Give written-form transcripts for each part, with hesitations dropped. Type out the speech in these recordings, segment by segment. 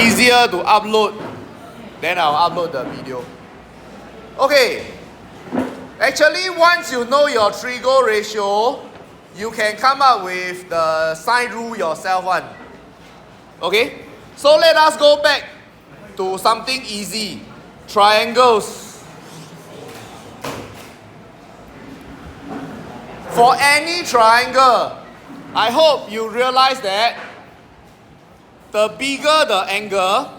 easier to upload, then I'll upload the video. Okay, actually once you know your trigo ratio, you can come up with the sine rule yourself one. Okay, so let us go back to something easy. Triangles. For any triangle, I hope you realize that the bigger the angle,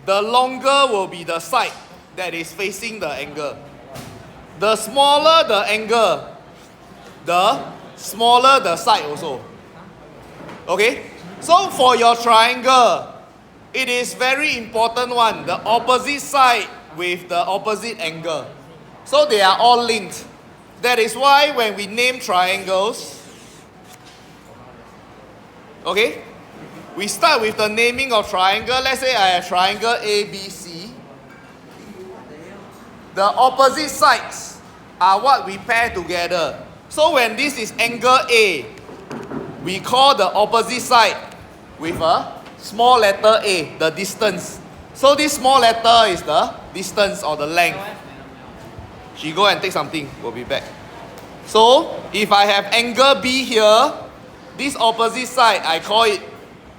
the longer will be the side that is facing the angle. The smaller the angle, the smaller the side also. Okay? So for your triangle, it is very important one, the opposite side with the opposite angle. So they are all linked. That is why when we name triangles, okay, we start with the naming of triangle. Let's say I have triangle ABC. The opposite sides are what we pair together. So when this is angle A, we call the opposite side with a small letter A, the distance. So this small letter is the distance or the length. She go and take something, we'll be back. So if I have angle B here, this opposite side I call it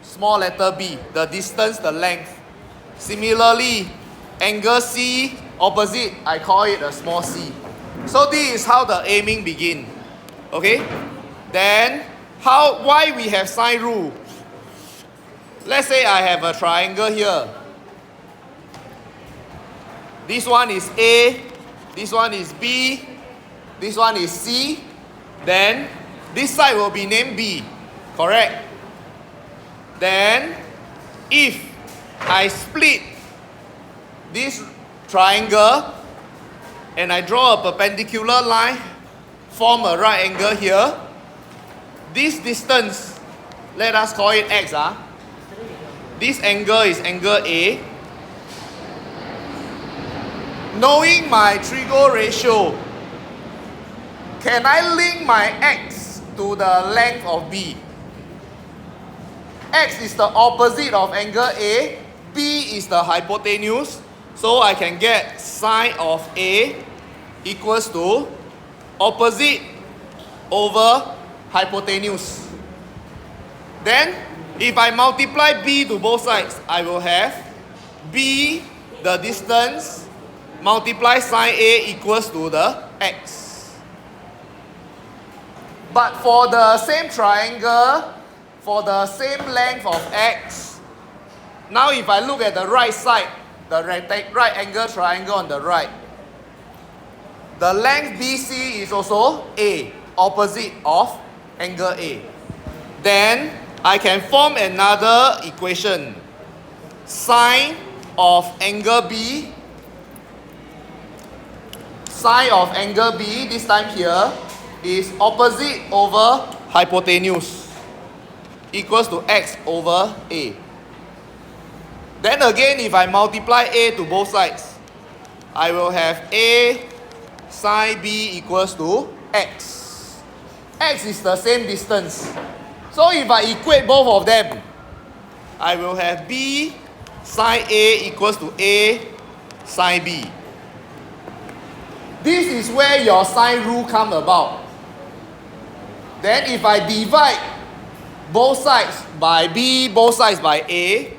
small letter B, the distance, the length. Similarly, angle C, opposite, I call it a small c. So this is how the aiming begin. Okay? Then, why we have sine rule? Let's say I have a triangle here. This one is A, this one is B, this one is C. Then, this side will be named B. Correct? Then, if I split this triangle and I draw a perpendicular line, form a right angle here, this distance, let us call it X. This angle is angle A. Knowing my trigo ratio, can I link my X to the length of B? X is the opposite of angle A, B is the hypotenuse, so I can get sine of A equals to opposite over hypotenuse. Then, if I multiply B to both sides, I will have B, the distance, multiply sine A equals to the X. But for the same triangle, for the same length of X, now if I look at the right side, the right angle triangle on the right, the length BC is also A, opposite of angle A. Then I can form another equation. Sine of angle B, sine of angle B, this time here, is opposite over hypotenuse, equals to X over A. Then again, if I multiply A to both sides, I will have A sine B equals to X. X is the same distance. So if I equate both of them, I will have B sine A equals to A sine B. This is where your sine rule come about. Then if I divide both sides by B, both sides by A,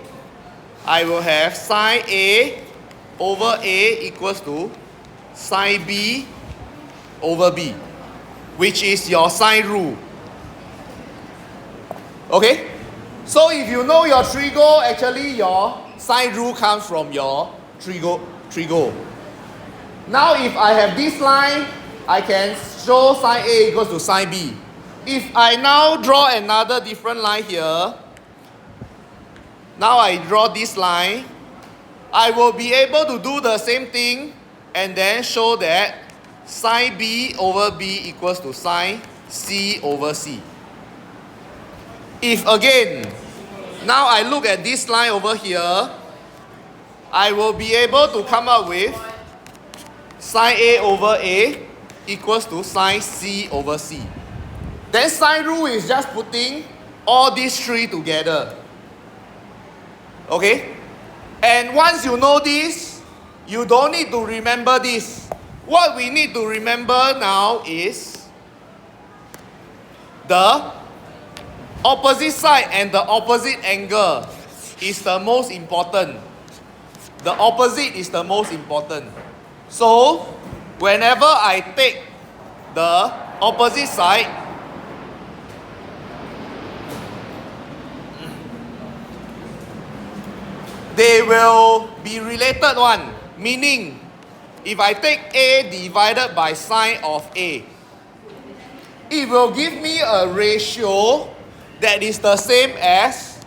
I will have sine A over A equals to sine B over B, which is your sine rule. Okay? So if you know your trigo, actually your sine rule comes from your trigo. Now if I have this line, I can show sine A equals to sine B. If I now draw another different line here, now I draw this line, I will be able to do the same thing and then show that sine B over B equals to sine C over C. If again, now I look at this line over here, I will be able to come up with sine A over A equals to sine C over C. Then sine rule is just putting all these three together. Okay? And once you know this, you don't need to remember this. What we need to remember now is the opposite side and the opposite angle is the most important. The opposite is the most important. So, whenever I take the opposite side, they will be related one. Meaning, if I take A divided by sine of A, it will give me a ratio that is the same as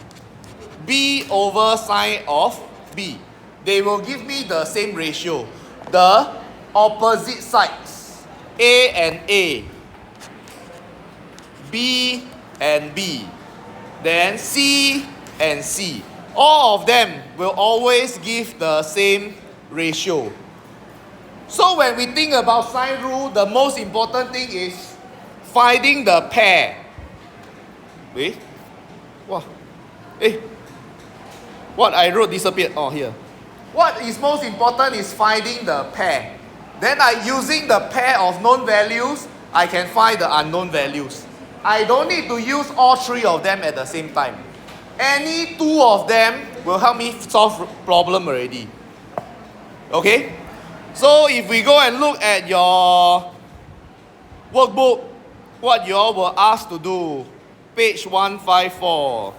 B over sine of B. They will give me the same ratio. The opposite sides, A and A, B and B, then C and C. All of them will always give the same ratio. So when we think about sine rule, the most important thing is finding the pair. Wait. Wow. What I wrote disappeared. Oh, here. What is most important is finding the pair. Then using the pair of known values, I can find the unknown values. I don't need to use all three of them at the same time. Any two of them will help me solve problem already. Okay? So if we go and look at your workbook, what you all were asked to do, page 154.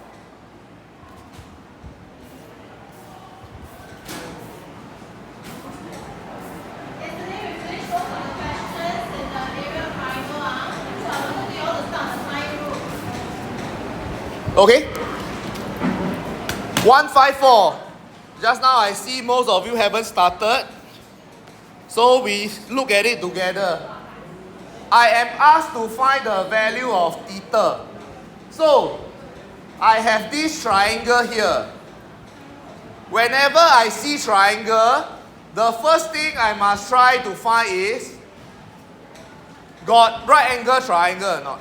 Okay? 154. Just now I see most of you haven't started. So we look at it together. I am asked to find the value of theta. So, I have this triangle here. Whenever I see triangle, the first thing I must try to find is, got right angle triangle or not?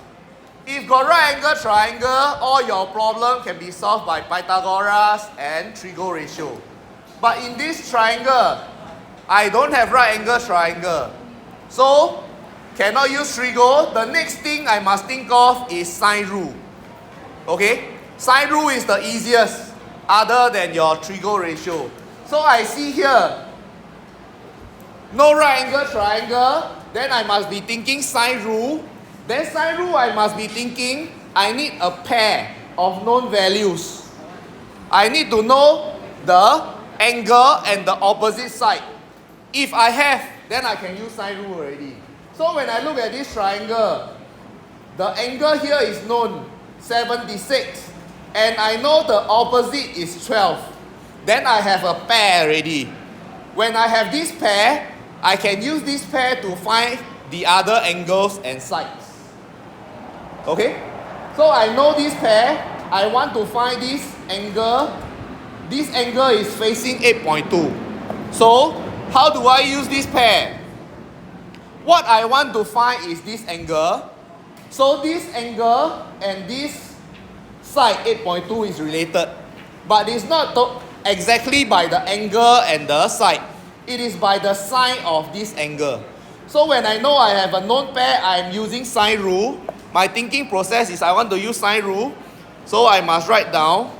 If got right angle triangle, all your problem can be solved by Pythagoras and trigo ratio. But in this triangle, I don't have right angle triangle. So, cannot use trigo. The next thing I must think of is sine rule. Okay? Sine rule is the easiest other than your trigo ratio. So I see here, no right angle triangle, then I must be thinking sine rule. Then sine rule I must be thinking I need a pair of known values. I need to know the angle and the opposite side. If I have, then I can use sine rule already. So when I look at this triangle, the angle here is known, 76. And I know the opposite is 12. Then I have a pair already. When I have this pair, I can use this pair to find the other angles and sides. Okay? So I know this pair. I want to find this angle. This angle is facing 8.2. So, how do I use this pair? What I want to find is this angle. So this angle and this side 8.2 is related. But it's not exactly by the angle and the side. It is by the sine of this angle. So when I know I have a known pair, I am using sine rule. My thinking process is I want to use sine rule. So I must write down.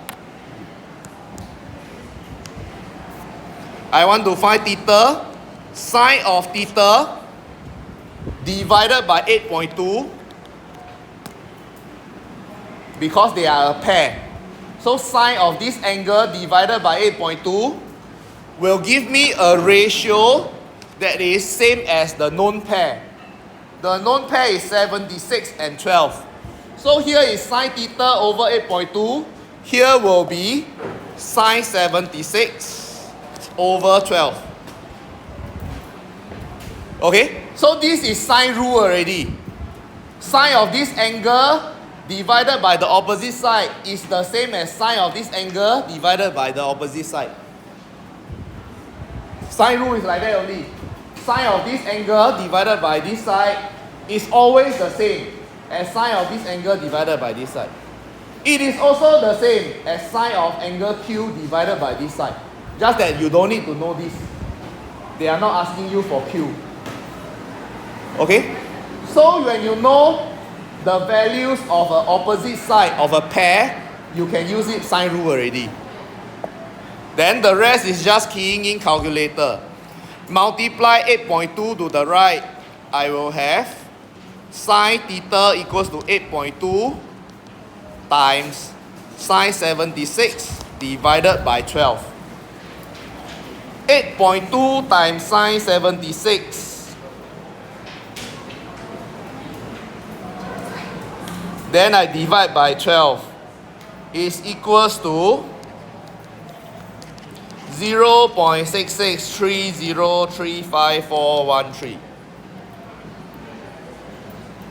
I want to find theta. Sine of theta divided by 8.2 because they are a pair. So sine of this angle divided by 8.2 will give me a ratio that is same as the known pair. The known pair is 76 and 12. So here is sine theta over 8.2. Here will be sine 76 over 12. Okay? So this is sine rule already. Sine of this angle divided by the opposite side is the same as sine of this angle divided by the opposite side. Sine rule is like that only. Sine of this angle divided by this side is always the same as sine of this angle divided by this side. It is also the same as sine of angle Q divided by this side. Just that you don't need to know this. They are not asking you for Q. Okay? So when you know the values of an opposite side of a pair, you can use it sine rule already. Then the rest is just keying in calculator. Multiply 8.2 to the right, I will have sine theta equals to 8.2 times sine 76 divided by 12. 8.2 times sine 76. Then I divide by 12 is equals to 0.66303541.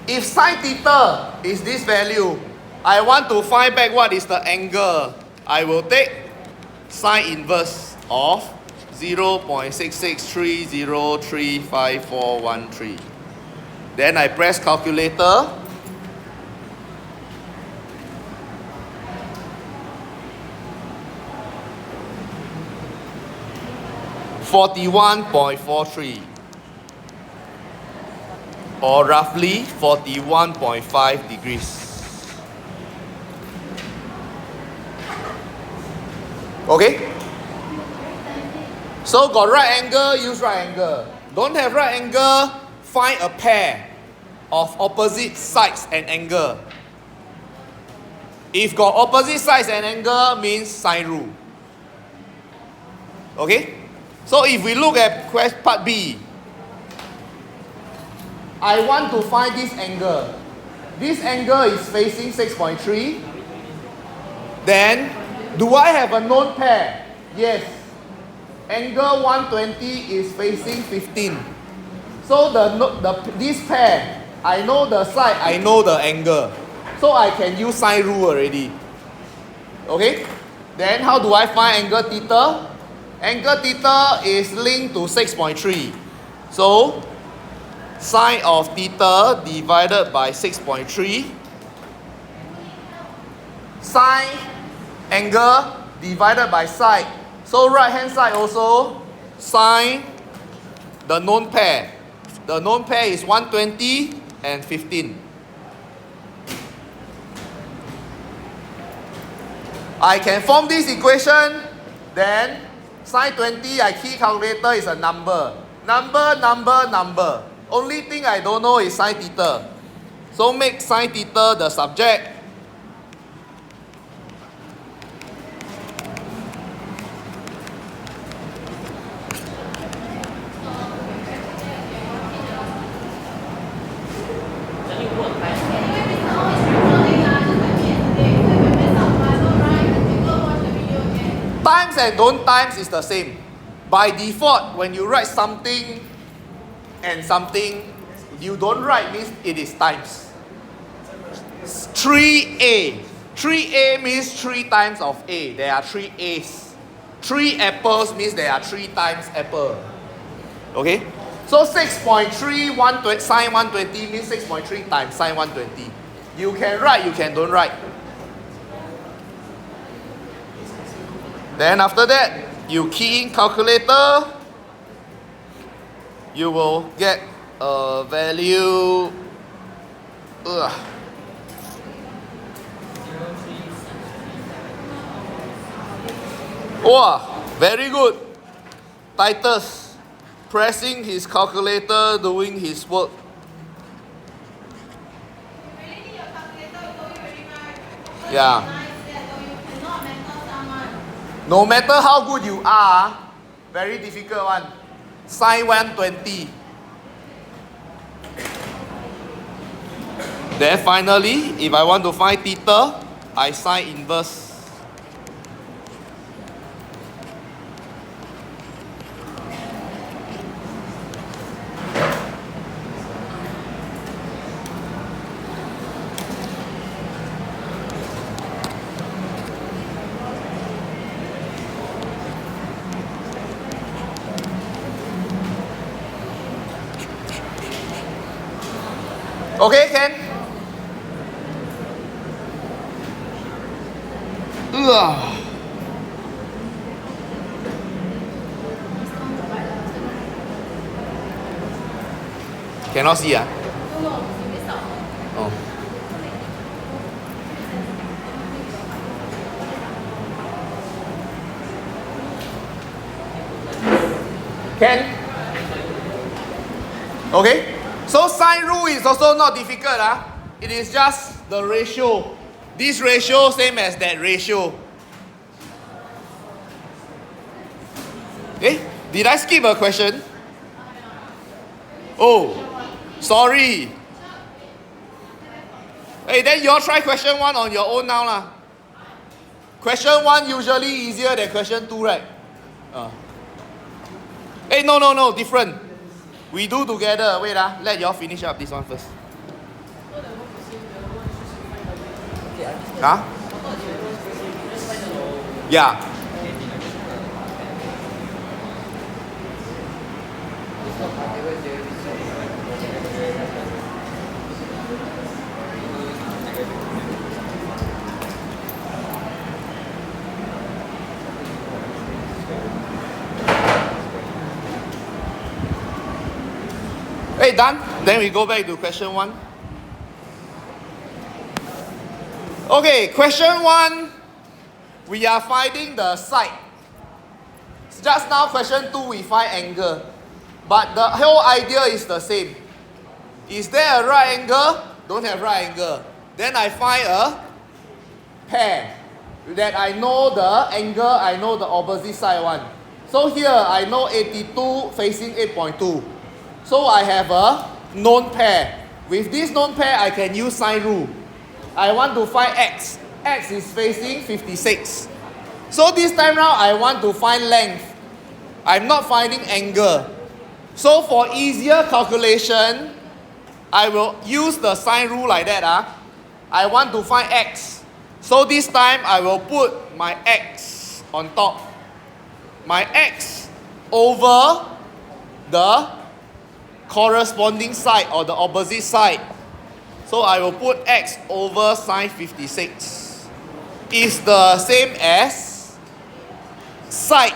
If sine theta is this value, I want to find back what is the angle. I will take sine inverse of 0.66303541. Then I press calculator. (41.43) or roughly 41.5 degrees. Okay? So got right angle, use right angle. Don't have right angle, find a pair of opposite sides and angle. If got opposite sides and angle, means sine rule. Okay? So if we look at part B, I want to find this angle. This angle is facing 6.3. Then, do I have a known pair? Yes. Angle 120 is facing 15. So this pair, I know the side, I know the angle. So I can use sine rule already. Okay? Then how do I find angle theta? Angle theta is linked to 6.3. So, sine of theta divided by 6.3. Sine angle divided by side. So, right hand side also sine the known pair. The known pair is 120 and 15. I can form this equation. Then sine 20, I key calculator is a number. Number. Only thing I don't know is sine theta. So make sine theta the subject. Times and don't times is the same. By default, when you write something and something, you don't write means it is times. 3A. 3A means 3 times of A. There are 3 A's. 3 apples means there are 3 times apple. Okay? So 6.3 sine 120 means 6.3 times sine 120. You can write, you can don't write. Then after that, you key in calculator, you will get a value. Wow, very good. Titus pressing his calculator, doing his work. Yeah. No matter how good you are, very difficult one. Sine 120. Then finally, if I want to find theta, I sine inverse. Okay, Ken? Cannot see, ah? Oh. Can? Okay? So sine rule is also not difficult. It is just the ratio. This ratio same as that ratio. Eh? Did I skip a question? Oh, sorry. Hey, then you all try question 1 on your own now lah. Question 1 usually easier than question 2, right? Hey, no, different. We do together. Wait, let y'all finish up this one first. Huh? Yeah. Hey, done? Then we go back to question 1. Okay, question 1. We are finding the side. Just now, question 2, we find angle. But the whole idea is the same. Is there a right angle? Don't have right angle. Then I find a pair. That I know the angle, I know the opposite side one. So here, I know 82 facing 8.2. So I have a known pair. With this known pair, I can use sine rule. I want to find x. X is facing 56. So this time round, I want to find length. I'm not finding angle. So for easier calculation, I will use the sine rule like that. I want to find x. So this time, I will put my x on top. My x over the corresponding side or the opposite side. So I will put x over sine 56 is the same as side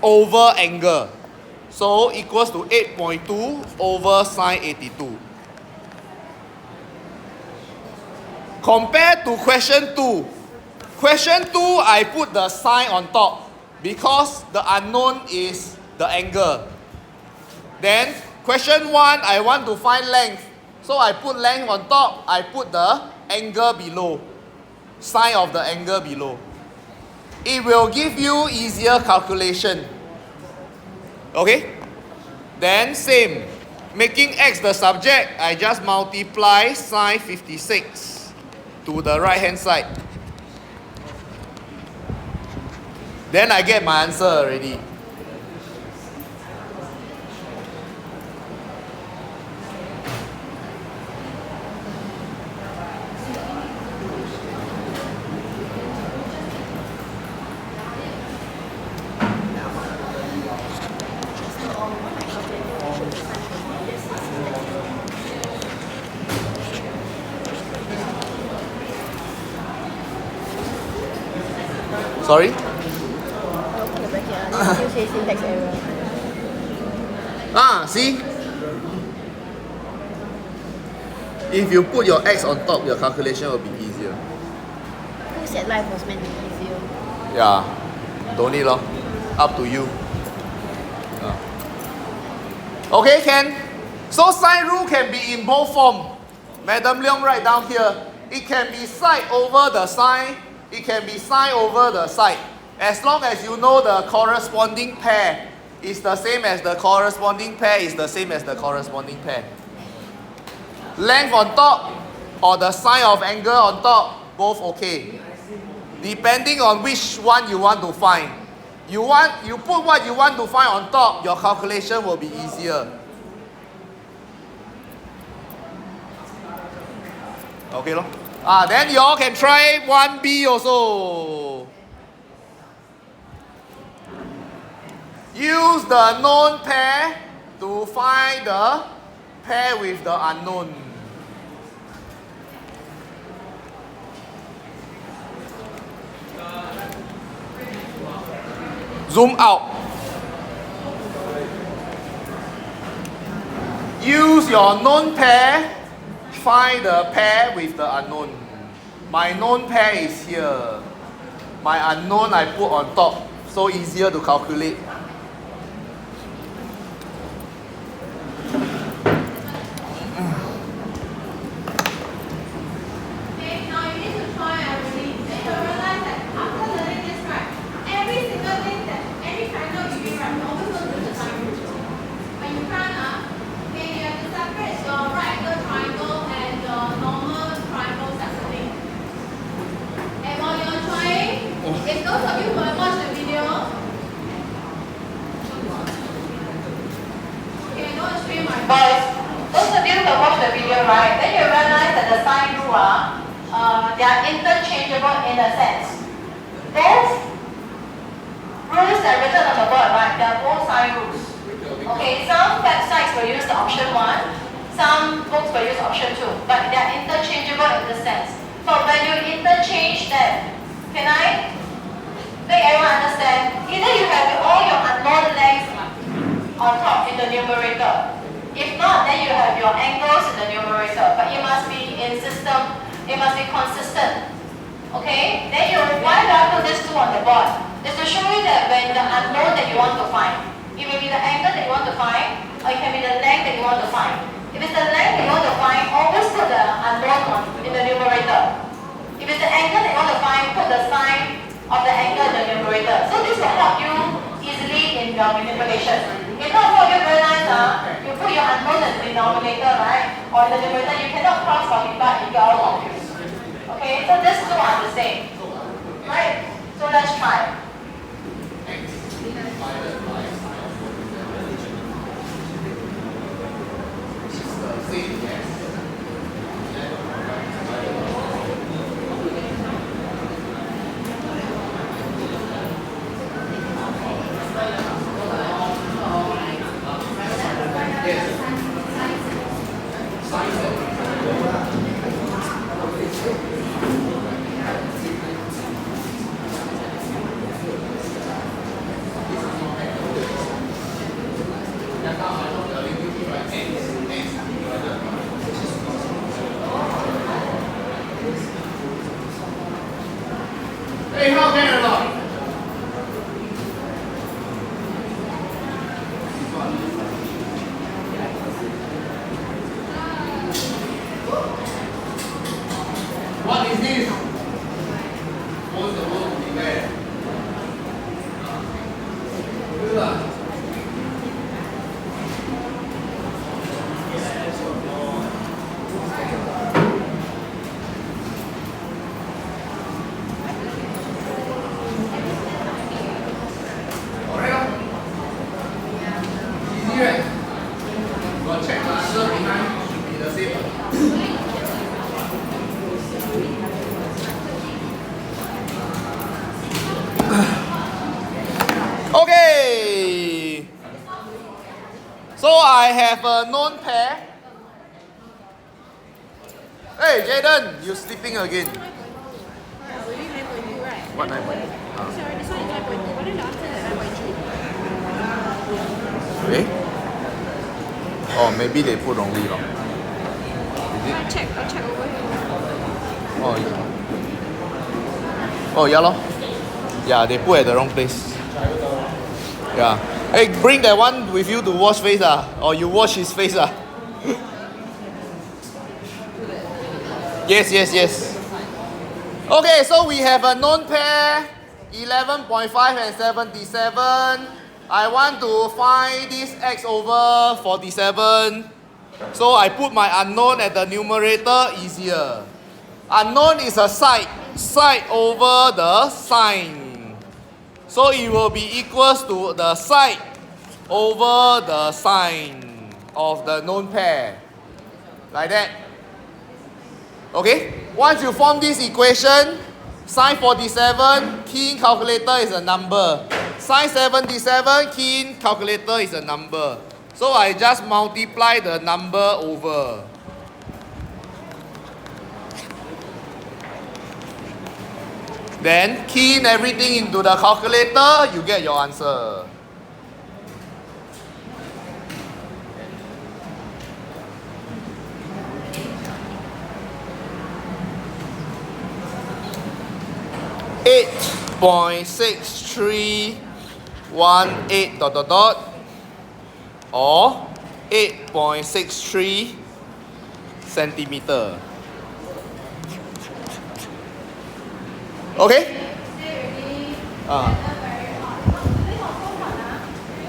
over angle. So equals to 8.2 over sine 82. Compared to question 2. Question 2, I put the sine on top because the unknown is the angle. Then question 1, I want to find length. So I put length on top, I put the angle below. Sine of the angle below. It will give you easier calculation. Okay? Then same. Making x the subject, I just multiply sine 56 to the right hand side. Then I get my answer already. Sorry? Syntax error. See? If you put your x on top, your calculation will be easier. Who said life was meant to be easier? Yeah. Don't need lor. Up to you. Okay, Ken? So sine rule can be in both form. Madam Leong write down here. It can be side over the sine. It can be sine over the side. As long as you know the corresponding pair is the same as the corresponding pair is the same as the corresponding pair. Length on top or the sine of angle on top, both okay. Depending on which one you want to find. You put what you want to find on top, your calculation will be easier. Okay lor. Then you all can try 1B also. Use the known pair to find the pair with the unknown. Zoom out. Use your known pair, find the pair with the unknown. My known pair is here. My unknown I put on top, so easier to calculate. If those of you who have watched the video, okay, don't stream my voice. Those of you who have watched the video, right, then you realize that the sine rule, they are interchangeable in a sense. Both rules that are written on the board, right, they are both sine rules. Okay, some websites will use the option 1, some books will use option 2, but they are interchangeable in the sense. So when you interchange them, can I make everyone understand? Either you have all your unknown lengths on top in the numerator. If not, then you have your angles in the numerator. But it must be in system, it must be consistent. Okay? Then why do I put this 2 on the board? It's to show you that when the unknown that you want to find, it may be the angle that you want to find, or it can be the length that you want to find. If it's the length that you want to find, always put the unknown in the numerator. If it's the angle that you want to find, put the sine of the angle in the numerator. So this will help you easily in your manipulation. If not, so you realize you put your unknown in the denominator, right? Or in the numerator, you cannot cross multiply if you are all confused. Okay, so these 2 are the same. Right? So let's try. Hey, how can I not? What is this? What's the word to be there? Okay. So I have a known pair. Hey, Jaden, you sleeping again? What 9.2? Okay. Oh, maybe they put wrongly. Is it? I'll check over here. Oh, yeah. Oh, yeah, lor. Yeah, they put at the wrong place. Yeah. Hey, bring that one with you to wash face, or you wash his face, Yes. Okay, so we have a known pair, 11.5 and 77. I want to find this x over 47. So I put my unknown at the numerator, easier. Unknown is a side over the sine. So it will be equals to the side over the sine of the known pair. Like that. Okay? Once you form this equation, sine 47, key in calculator is a number. Sine 77, key in calculator is a number. So I just multiply the number over. Then key in everything into the calculator, you get your answer. 8.6318 dot dot dot or 8.63 centimeter. Okay?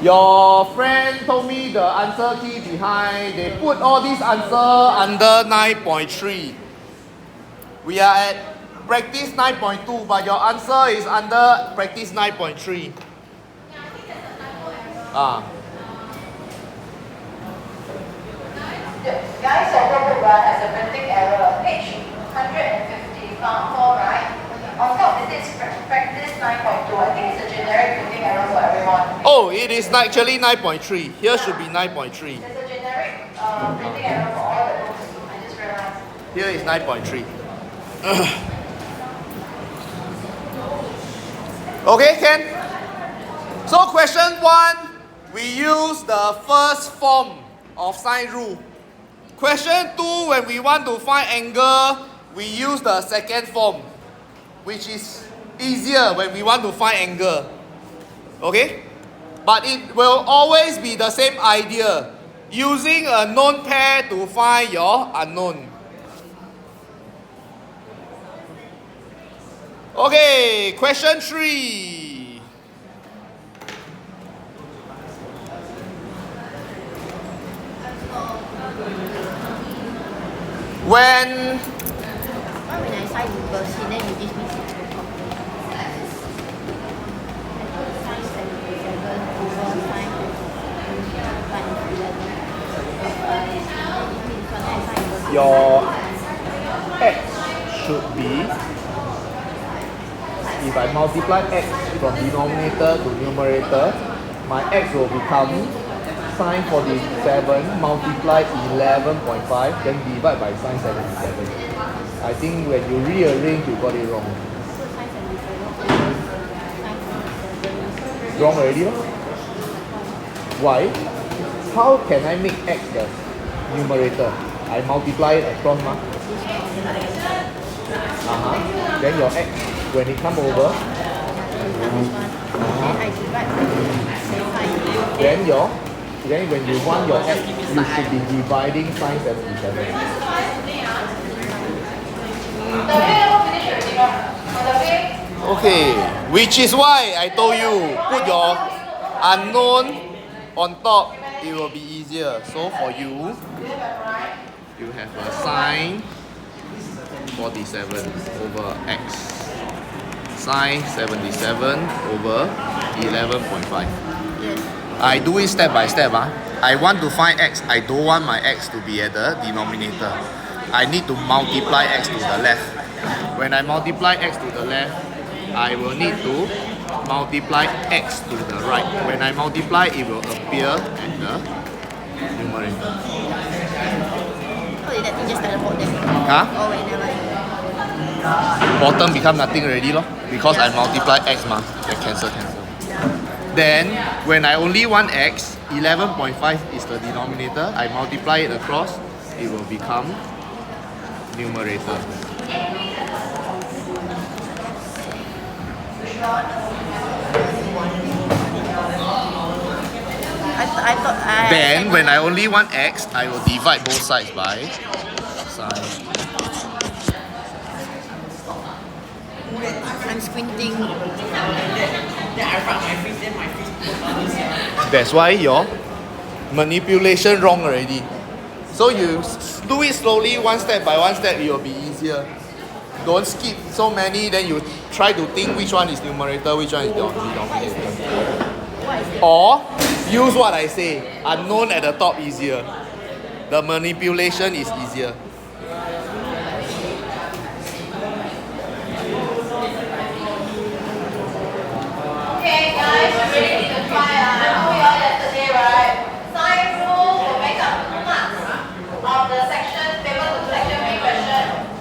Your friend told me the answer key behind. They put all these answer under 9.3. We are at practice 9.2, but your answer is under practice 9.3. Guys, your workbook has a printing error. Page 150, found 4, right? On top it is practice 9.2. I think it's a generic printing error for everyone. Oh, it is actually 9.3. Here should be 9.3. There's a generic printing error for all the books. I just realized. Here is 9.3. Okay, Ken? So question 1, we use the first form of sine rule. Question 2, when we want to find angle, we use the second form, which is easier when we want to find angle. Okay? But it will always be the same idea, using a known pair to find your unknown. Okay, question 3. When Why when I sign reverse, and then you give me 6 to copy? I put sign 77 over sign 11. your x should be, if I multiply x from denominator to numerator, my x will become sine 47 multiply 11.5, then divide by sine 77. I think when you rearrange, you got it wrong. Wrong already, no? Why? How can I make x the numerator? I multiply it across, ma. Then your x, when it come over, then when you want your x, you should be dividing sine 77. Okay, which is why I told you, put your unknown on top, it will be easier. So for you, you have a sine 47 over x. Sine 77 over 11.5. I do it step by step. I want to find x. I don't want my x to be at the denominator. I need to multiply x to the left. When I multiply x to the left, I will need to multiply x to the right. When I multiply, it will appear at the numerator. Oh, that thing just teleport there. Huh? Oh, wait, never mind. Bottom become nothing already, because I multiply x, then cancel. Then, when I only want x, 11.5 is the denominator. I multiply it across, it will become numerator. I thought Then, when I only want x, I will divide both sides by sine. I'm squinting. That's why your manipulation wrong already. So you do it slowly, one step by one step, it will be easier. Don't skip so many, then you try to think which one is numerator, which one is denominator. Or use what I say, unknown at the top easier. The manipulation is easier. Okay, guys, you really need to try. I told you all yesterday, right? Sine rule will make up 2 marks of the section, paper to section B question.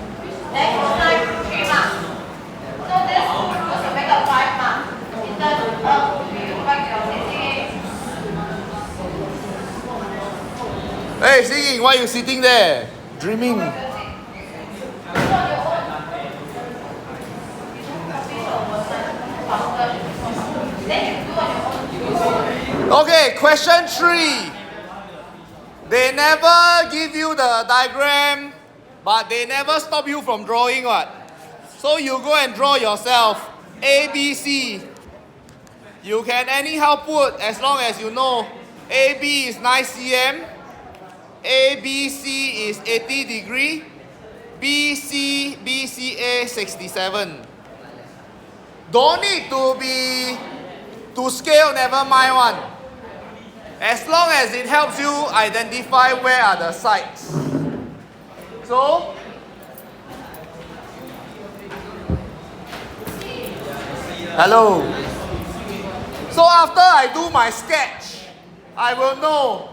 Then sine rule 3 marks. So this rules will make up 5 marks. In the you go back to your sitting. Hey, Singing, why are you sitting there? Dreaming. Then you do on your own. Okay, question 3. They never give you the diagram, but they never stop you from drawing what? So you go and draw yourself. A, B, C. You can anyhow put as long as you know AB is 9 cm, ABC is 80 degree, BCA 67. Don't need to scale, never mind one. As long as it helps you identify where are the sides. So, hello. So after I do my sketch, I will know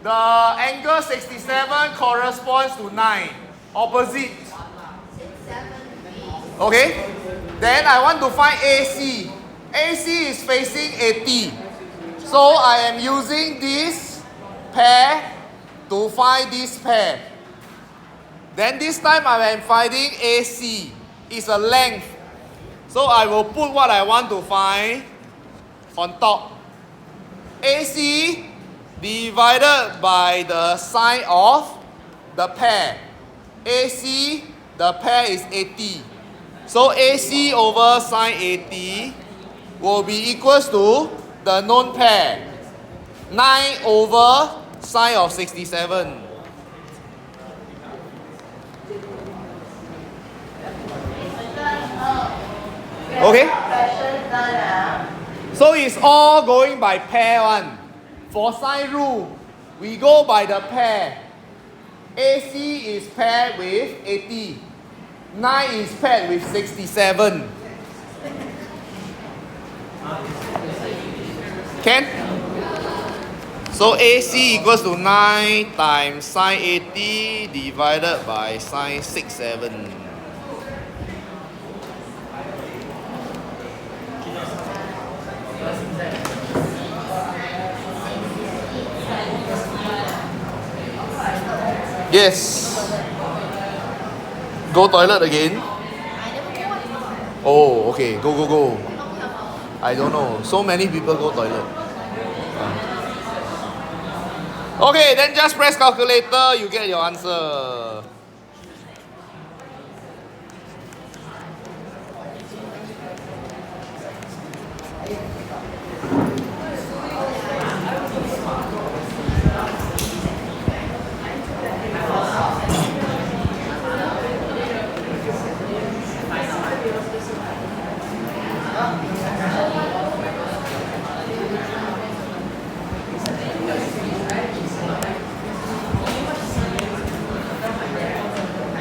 the angle 67 corresponds to 9, opposite. Okay? Then I want to find AC. AC is facing 80. So I am using this pair to find this pair. Then this time I am finding AC. It's a length. So I will put what I want to find on top. AC divided by the sine of the pair. AC, the pair is 80. So AC over sine 80 will be equals to the known pair. 9 over sine of 67. Okay? So it's all going by pair one. For sine rule, we go by the pair. AC is paired with 80. 9 is paired with 67. Can? So AC equals to 9 times sine 80 divided by sine 67. Yes. Go toilet again? Oh, okay. Go. I don't know. So many people go toilet. Okay, then just press calculator. You get your answer.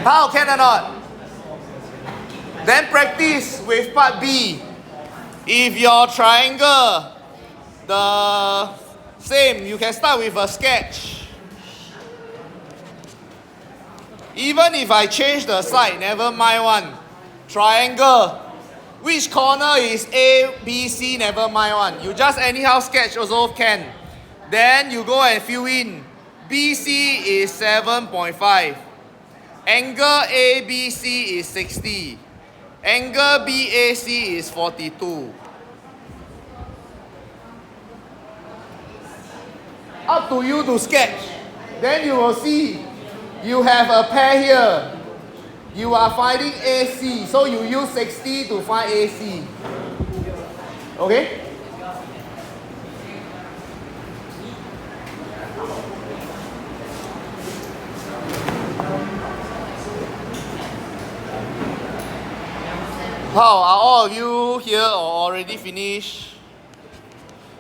How can or not? Then practice with part B. If your triangle, the same, you can start with a sketch. Even if I change the side, never mind one. Triangle. Which corner is A, B, C, never mind one. You just anyhow sketch also can. Then you go and fill in. BC is 7.5. Angle ABC is 60. Angle BAC is 42. Up to you to sketch. Then you will see you have a pair here. You are finding AC. So you use 60 to find AC. Okay? How are all of you here or already finished?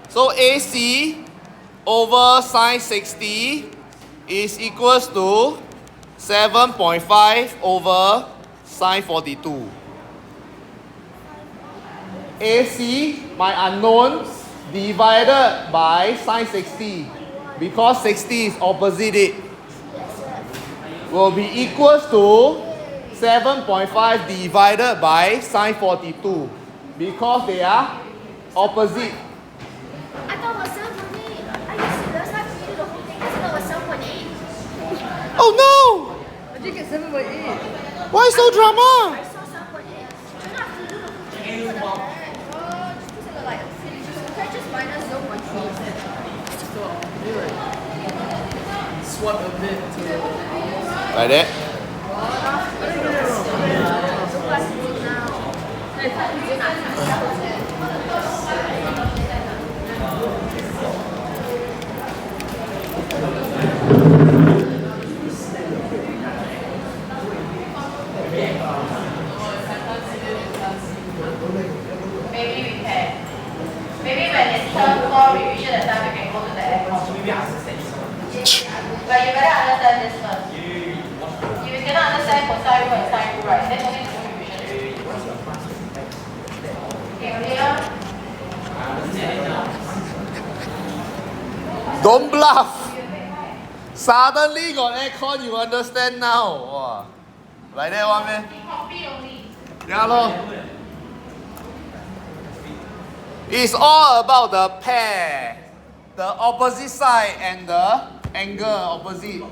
So AC over sine 60 is equals to 7.5 over sine 42. AC, my unknown, divided by sine 60. Because 60 is opposite it. Will be equals to 7.5 divided by sine 42 because they are opposite. I thought it was 7.8. Are you serious? I read the whole thing. I thought it was 7.8. Oh no! I did get 7.8. Why so drama? I saw 7.8. You don't have to do the whole thing for the back. Oh, just put it like Swat a bit to Like that. Maybe we can. Maybe when it's term 4 revision at time, we can go to the aircon. But you better understand this first. If you cannot understand cosine rule and sine rule, right, then only do revision. Okay, clear? Don't bluff. Suddenly got aircon, you understand now. Wow. Like that one, man. Copy only. Yeah, lor. It's all about the pair, the opposite side and the angle opposite.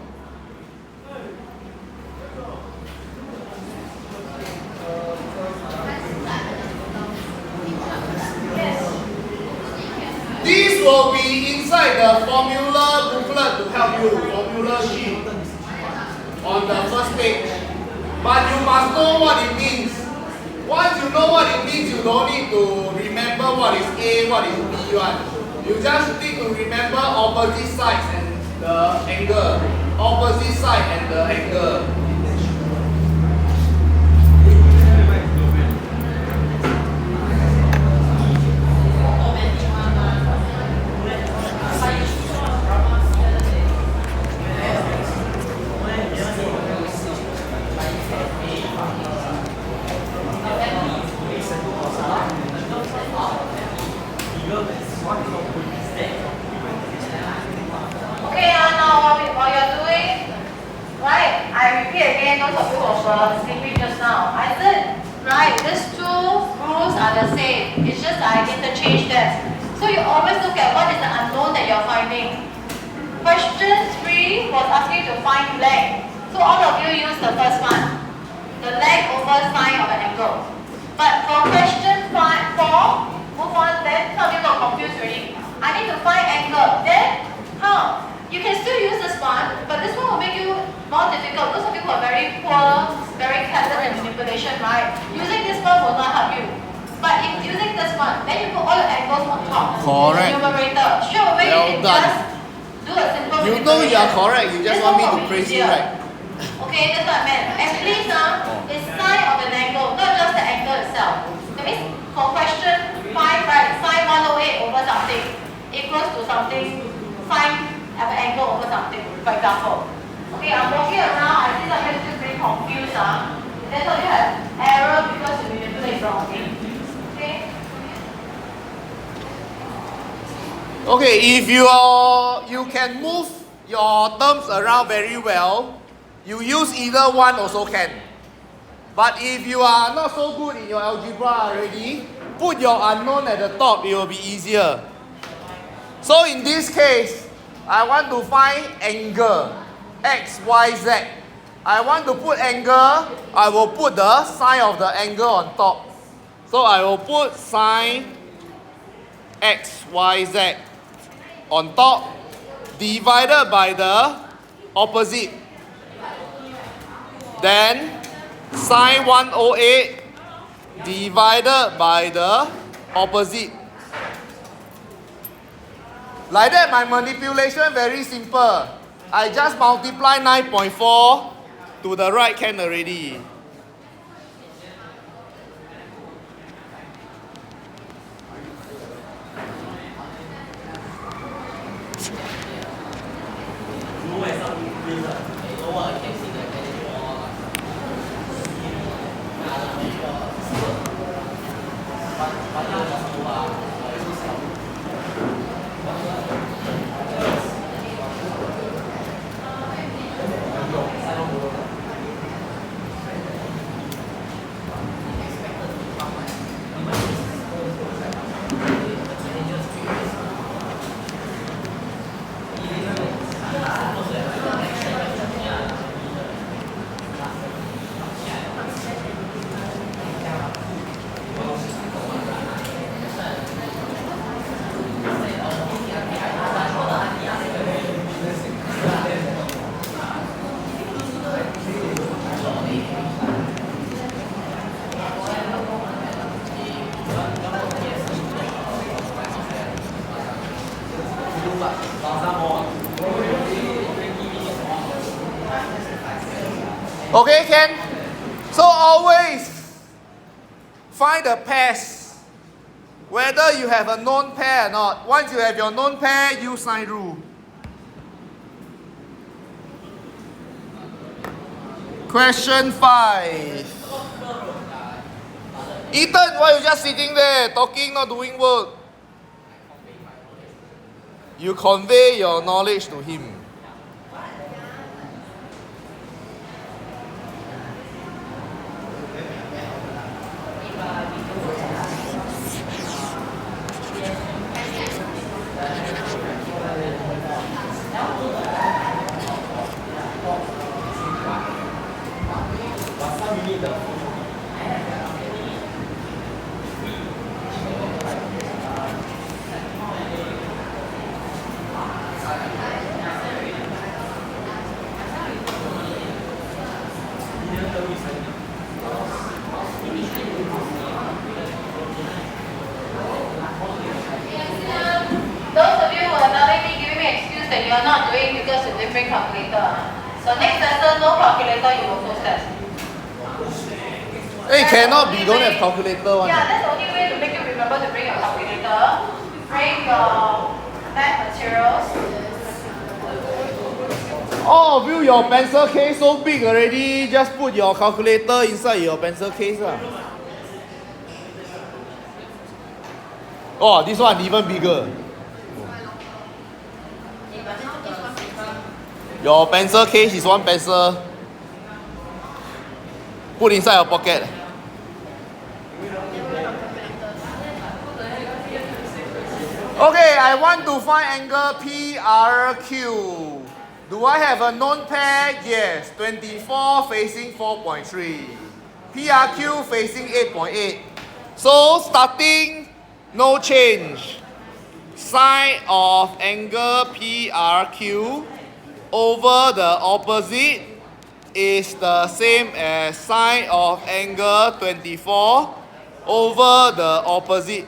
This will be inside the formula booklet to help you, formula sheet on the first page. But you must know what it means. Once you know what it means, you don't need to remember what is A, what is B1. You just need to remember opposite sides and the angle. Opposite side and the angle. Okay, now what you're doing, right? I repeat again, those of you who were sleeping just now. I said, right, these two rules are the same. It's just I interchange them. So you always look at what is the unknown that you're finding. Question 3 was asking to find length. So all of you use the first one. The length over sine of an angle. But for question 4, move on, then some of you got confused already. I need to find angle. Then how? You can still use this one, but this one will make you more difficult. Those of you who are very poor, very careless in manipulation, right? Using this one will not help you. But if using this one, then you put all your angles on top. Correct. The numerator. Straight away Well you can done. just do a simple You know you are correct, you just This want me one to will be praise you, easier. right? Okay, that's what I meant. And please, it's sine of an angle, not just the angle itself. That means for question 5, right, sine 108 over something equals to something, sine of an angle over something, for example. Okay, I'm walking around, I see some of you just very confused. Then so you have error because you manipulate wrongly. Okay? Okay, if you can move your terms around very well, you use either one also can. But if you are not so good in your algebra already, put your unknown at the top, it will be easier. So in this case, I want to find angle, x, y, z. I want to put angle, I will put the sine of the angle on top. So I will put sine x, y, z on top, divided by the opposite. Then sine 108 divided by the opposite. Like that, my manipulation very simple. I just multiply 9.4 to the right can already. Okay, Ken? So always find the pairs, whether you have a known pair or not. Once you have your known pair, use sine rule. Question 5. Ethan, why you just sitting there, talking, not doing work? You convey your knowledge to him. Those of you who are not maybe giving me excuse that you are not doing because you didn't bring calculator. So next lesson, no calculator, you will post test. Hey, cannot be, don't have calculator one. Yeah, that's the only way to make you remember to bring your calculator. Bring your math materials. All of you, your pencil case so big already, just put your calculator inside your pencil case. Oh, this one even bigger. Your pencil case is one pencil. Put inside your pocket. Okay, I want to find angle PRQ. Do I have a known pair? Yes. 24 facing 4.3. PRQ facing 8.8. So starting, no change. Sine of angle PRQ over the opposite is the same as sine of angle 24 over the opposite.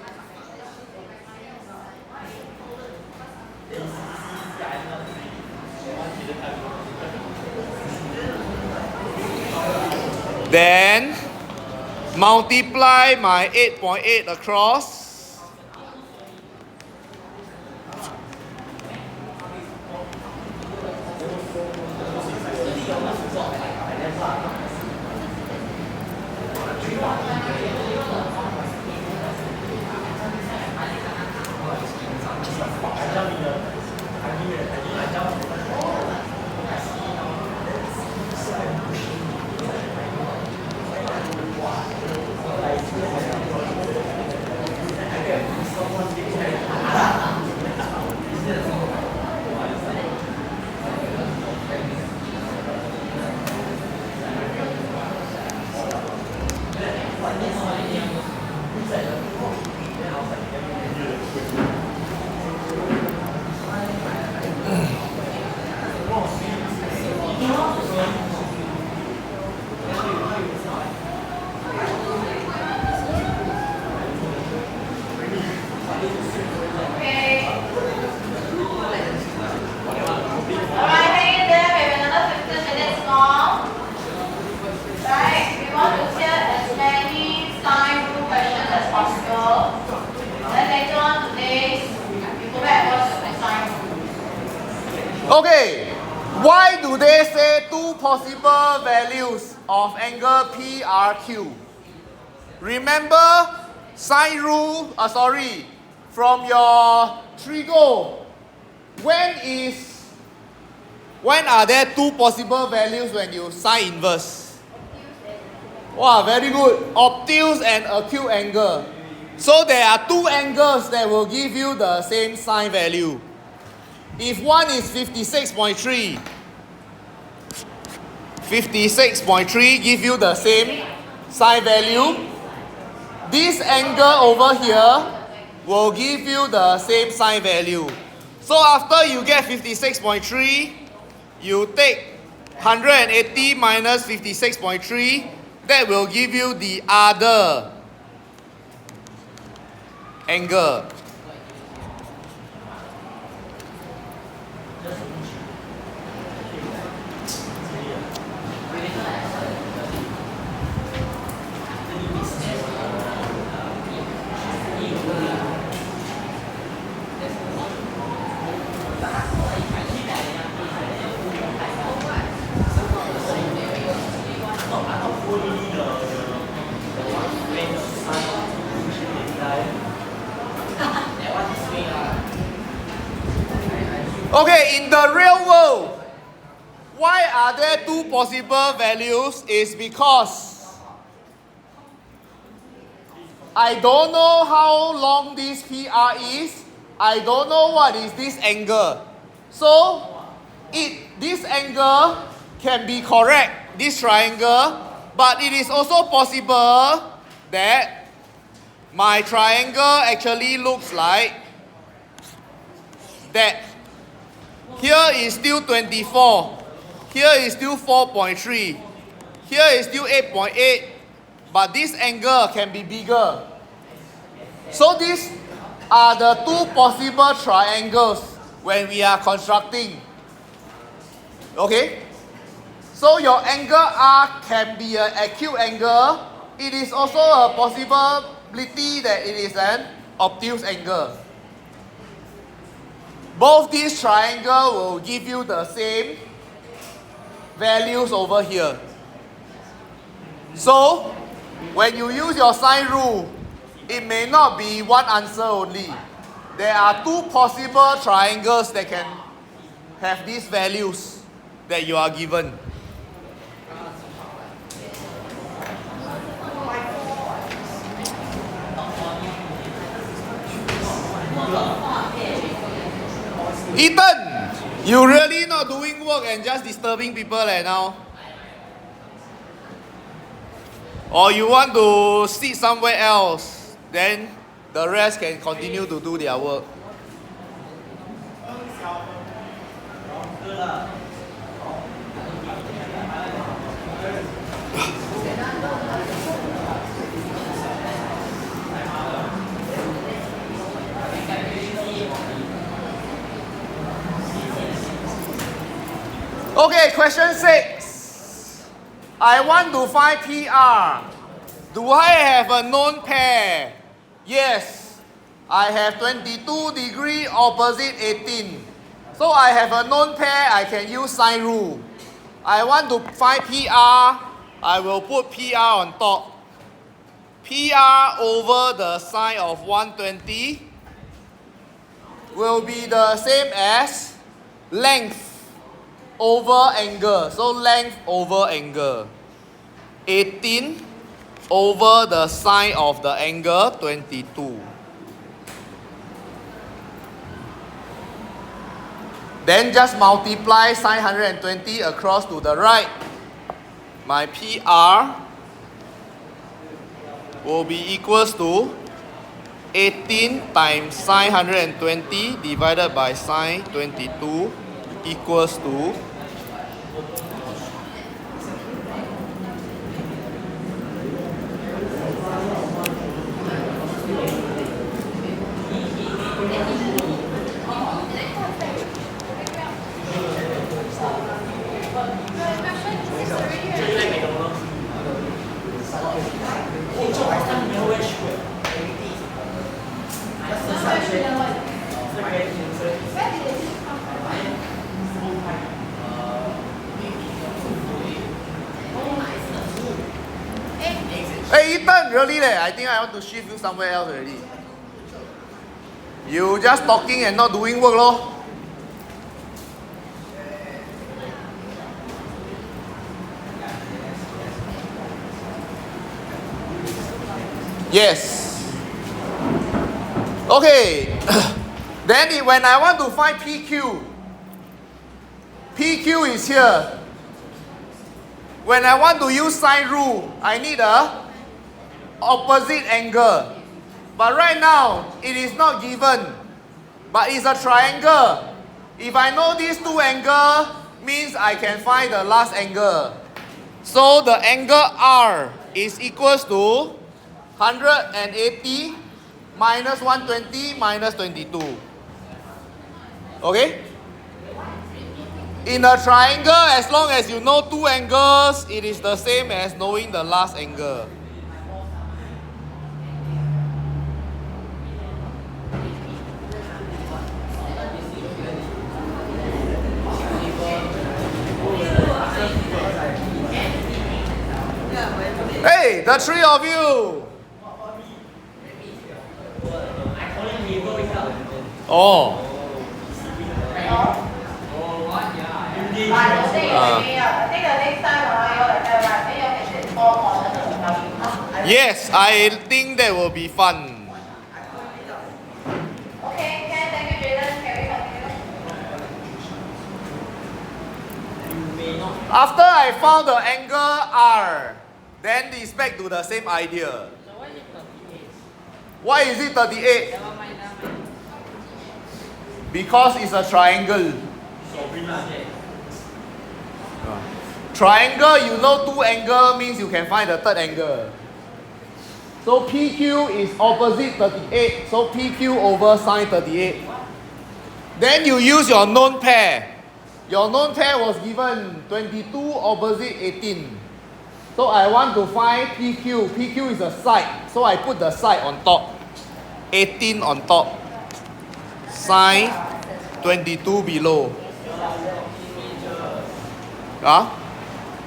Then multiply my 8.8 across. Okay, why do they say two possible values of angle PRQ? Remember sine rule, from your trigo, when are there two possible values when you sine inverse? Wow, very good. Obtuse and acute angle. So there are two angles that will give you the same sine value. If one is 56.3, 56.3 give you the same sine value. This angle over here will give you the same sine value. So after you get 56.3, you take 180 minus 56.3, that will give you the other angle. Okay, in the real world, why are there two possible values? Is because I don't know how long this PR is. I don't know what is this angle. So, this angle can be correct, this triangle, but it is also possible that my triangle actually looks like that. Here is still 24. Here is still 4.3. Here is still 8.8. But this angle can be bigger. So these are the two possible triangles when we are constructing. Okay? So your angle R can be an acute angle. It is also a possibility that it is an obtuse angle. Both these triangles will give you the same values over here. So, when you use your sine rule, it may not be one answer only. There are two possible triangles that can have these values that you are given. Ethan, you really not doing work and just disturbing people now? Or you want to sit somewhere else, then the rest can continue to do their work. Okay, question 6. I want to find PR. Do I have a known pair? Yes. I have 22 degree opposite 18. So I have a known pair, I can use sine rule. I want to find PR. I will put PR on top. PR over the sine of 120 will be the same as length over angle. So length over angle. 18 over the sine of the angle 22. Then just multiply sine 120 across to the right. My PR will be equals to 18 times sine 120 divided by sine 22 equals to 哎 Ethan, really leh, I think I want to shift you somewhere else already. You just talking and not doing work lor. Yes. Okay. Then when I want to find PQ, PQ is here. When I want to use sine rule, I need a opposite angle. But right now, it is not given. But it's a triangle. If I know these two angles, means I can find the last angle. So the angle R is equals to 180 minus 120 minus 22. Okay? In a triangle, as long as you know two angles, it is the same as knowing the last angle. Hey, the three of you! Oh. I don't think I think the next time you like that, right? Then you can sit 4 corners of the body. Yes, I think that will be fun. Okay, can thank you, Jaden. Can we continue? After I found the angle R, then it's back to the same idea. Why is it 38? Because it's a triangle. Triangle, you know 2 angle means you can find the third angle. So PQ is opposite 38. So PQ over sine 38. Then you use your known pair. Your known pair was given 22 opposite 18. So I want to find PQ. PQ is a side. So I put the side on top. 18 on top. Sine 22 below. Huh?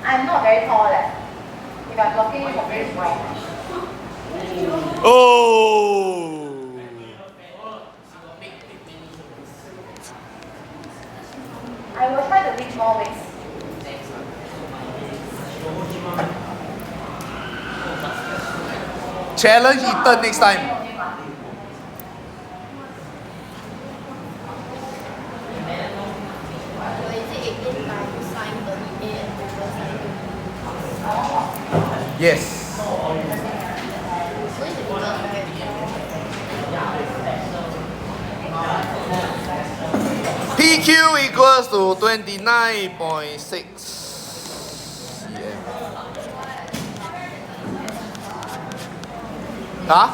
I'm not very tall. If I'm blocking you from very small. Oh! I will try to reach more ways. Challenge Ethan next time. So is it 18 times sine 38 over sine 22? Yes. So it's because, right? PQ equals to 29.6 cm. Huh?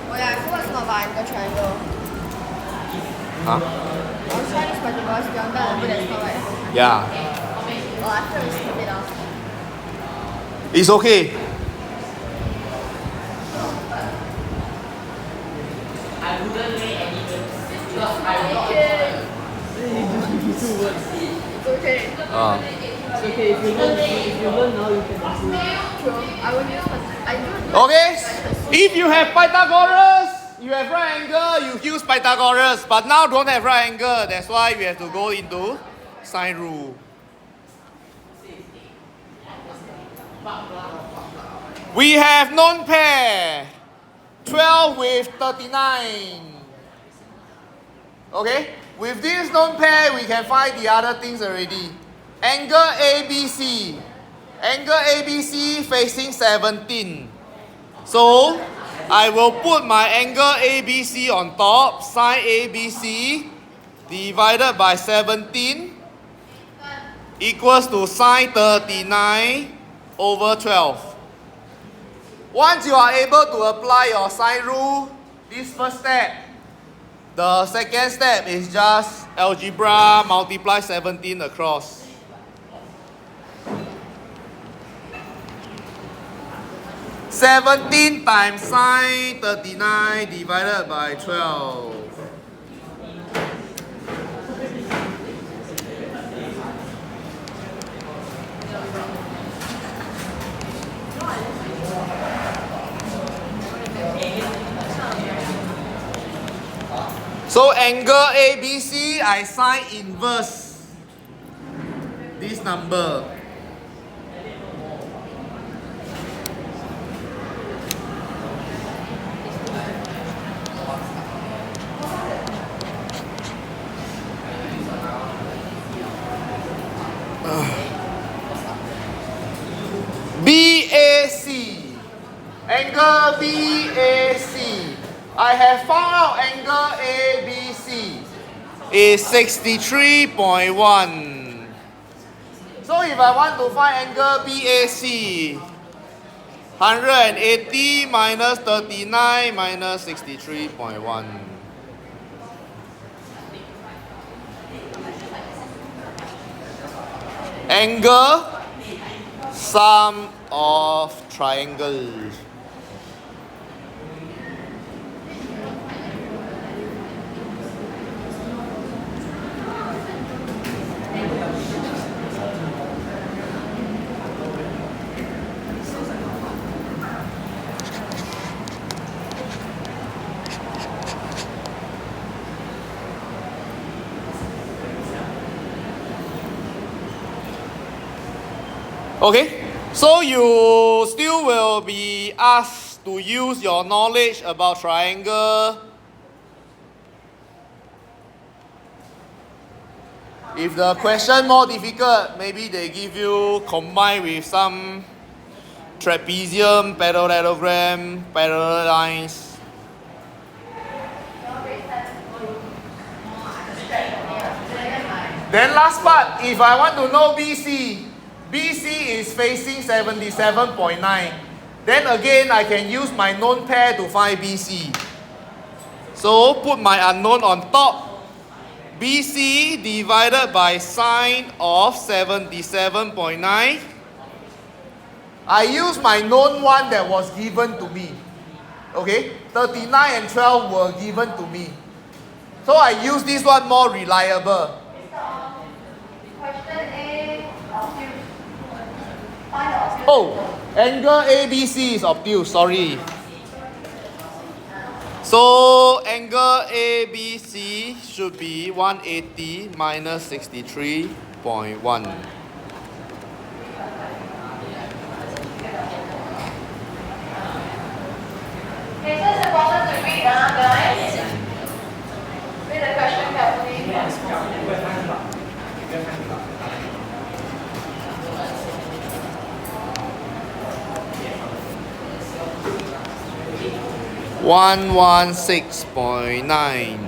Oh yeah, I forgot it's not by angle triangle. Huh? I was trying to spectacle, it's beyond that, but that's not right. Yeah. Oh, I feel it's a bit off. It's okay. I wouldn't lay anything because I will It's okay. It's okay, if you learn now, you can improve. True. I would use I do Okay? If you have Pythagoras, you have right angle, you use Pythagoras. But now don't have right angle. That's why we have to go into sine rule. We have known pair. 12 with 39. Okay? With this known pair, we can find the other things already. Angle ABC. Angle ABC facing 17. So, I will put my angle ABC on top. Sine ABC divided by 17 equals to sine 39 over 12. Once you are able to apply your sine rule, this first step, the second step is just algebra multiply 17 across. Seventeen times sine 39 divided by 12. So angle ABC, I sine inverse this number. BAC, angle BAC. I have found out angle ABC is 63.1. So if I want to find angle BAC, 180 minus 39 minus 63.1. Angle sum of triangles. Okay, so you still will be asked to use your knowledge about triangle. If the question more difficult, maybe they give you combine with some trapezium, parallelogram, parallel lines. Then last part, if I want to know BC, BC is facing 77.9. Then again, I can use my known pair to find BC. So put my unknown on top. BC divided by sine of 77.9. I use my known one that was given to me. Okay, 39 and 12 were given to me. So I use this one more reliable. Question A, obtuse. Find the obtuse. Oh, angle ABC is obtuse, sorry. So angle ABC should be 180 minus 63.1. Okay, so it's important to read, guys. Read the question carefully. 116.9.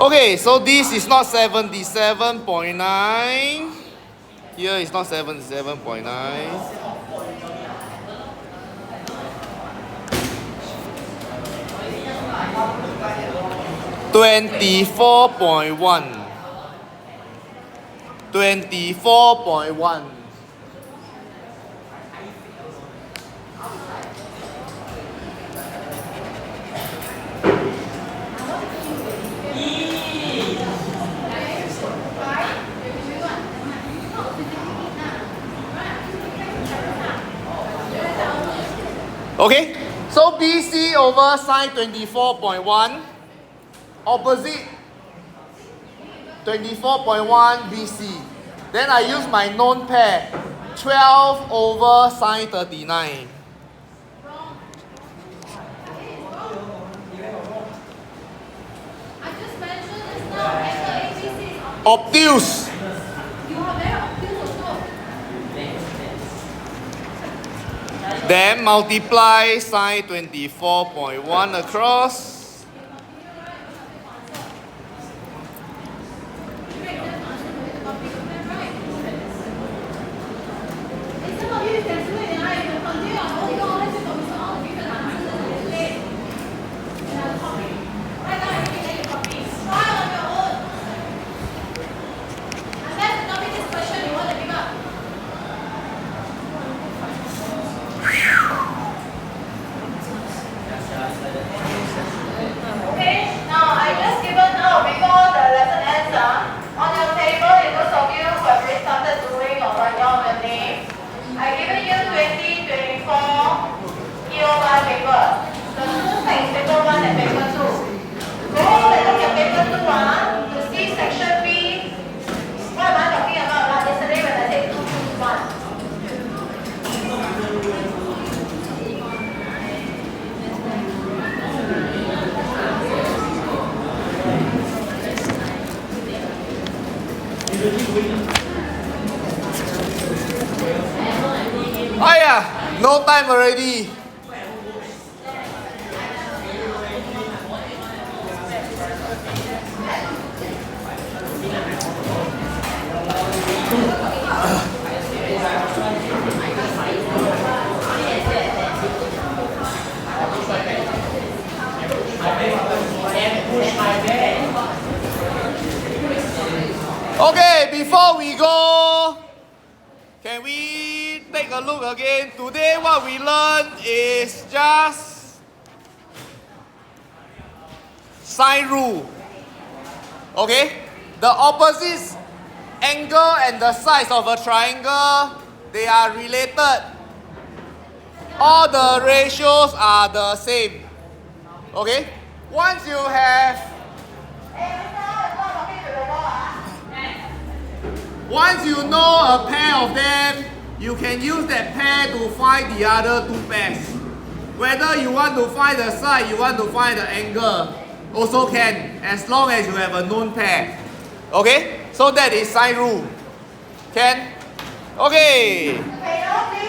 Okay, so this is not 77.9. Here is not 77.9. $24.1. Okay, so BC over sine 24.1, opposite 24.1 BC. Then I use my known pair, 12 over sine 39. I just mentioned just now, angle ABC is Obtuse. You are very obtuse also. Then multiply sine 24.1 across. Oh yeah, no time already. Okay, before we go, can we take a look again? Today what we learned is just sine rule. Okay? The opposite angle and the sides of a triangle, they are related. All the ratios are the same. Okay? Once you have Once you know a pair of them, you can use that pair to find the other two pairs. Whether you want to find the side, you want to find the angle, also can, as long as you have a known pair. Okay? So that is sine rule. Can? Okay. Okay, now